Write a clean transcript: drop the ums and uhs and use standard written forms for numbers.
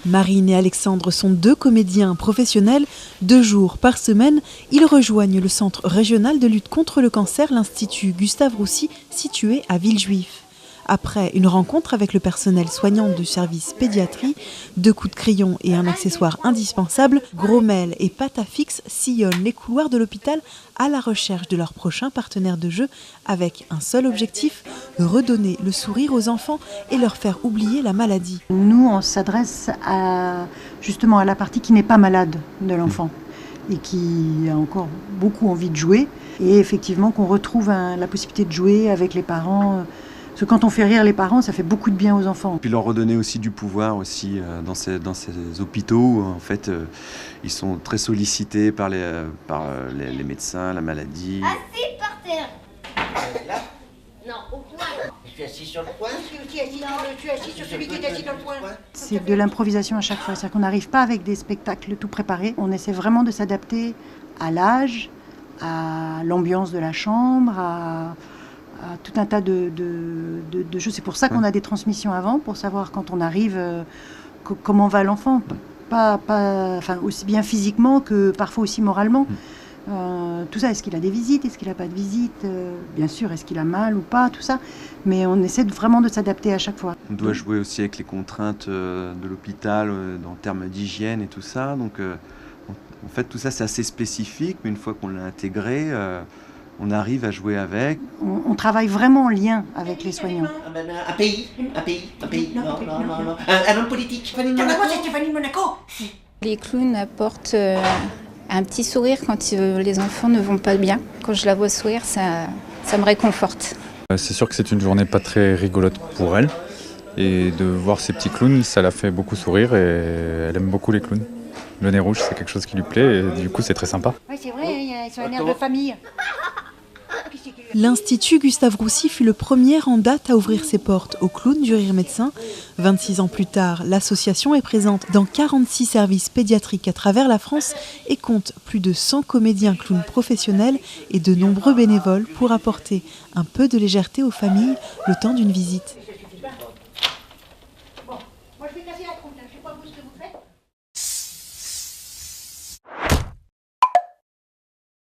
Marine et Alexandre sont 2 comédiens professionnels. 2 jours par semaine, ils rejoignent le Centre régional de lutte contre le cancer, l'Institut Gustave Roussy, situé à Villejuif. Après une rencontre avec le personnel soignant du service pédiatrie, 2 coups de crayon et un accessoire indispensable, Gromel et Patafix sillonnent les couloirs de l'hôpital à la recherche de leur prochain partenaire de jeu avec un seul objectif, redonner le sourire aux enfants et leur faire oublier la maladie. Nous, on s'adresse justement à la partie qui n'est pas malade de l'enfant et qui a encore beaucoup envie de jouer. Et effectivement qu'on retrouve la possibilité de jouer avec les parents. Parce que quand on fait rire les parents, ça fait beaucoup de bien aux enfants. Puis leur redonner aussi du pouvoir aussi dans ces hôpitaux où en fait ils sont très sollicités par les médecins, la maladie. Assis par terre. Là ? Non, au point. Je suis assis sur le point. Tu es assis sur celui qui est assis dans le point. C'est de l'improvisation à chaque fois. C'est-à-dire qu'on n'arrive pas avec des spectacles tout préparés. On essaie vraiment de s'adapter à l'âge, à l'ambiance de la chambre, à tout un tas de jeux. C'est pour ça qu'on a des transmissions avant, pour savoir quand on arrive, comment va l'enfant. Enfin, aussi bien physiquement que parfois aussi moralement. Tout ça, est-ce qu'il a des visites, est-ce qu'il n'a pas de visites, bien sûr, est-ce qu'il a mal ou pas, tout ça. Mais on essaie vraiment de s'adapter à chaque fois. On doit jouer aussi avec les contraintes de l'hôpital en termes d'hygiène et tout ça. Donc en fait, tout ça, c'est assez spécifique, mais une fois qu'on l'a intégré, on arrive à jouer avec. On travaille vraiment en lien avec les soignants. Un pays. Non. Un homme politique. Stéphanie de Monaco. Les clowns apportent un petit sourire quand les enfants ne vont pas bien. Quand je la vois sourire, ça me réconforte. C'est sûr que c'est une journée pas très rigolote pour elle. Et de voir ces petits clowns, ça la fait beaucoup sourire et elle aime beaucoup les clowns. Le nez rouge, c'est quelque chose qui lui plaît et du coup, c'est très sympa. Oui, c'est vrai, ils sont un air de famille. L'Institut Gustave Roussy fut le premier en date à ouvrir ses portes aux clowns du rire médecin. 26 ans plus tard, l'association est présente dans 46 services pédiatriques à travers la France et compte plus de 100 comédiens clowns professionnels et de nombreux bénévoles pour apporter un peu de légèreté aux familles le temps d'une visite.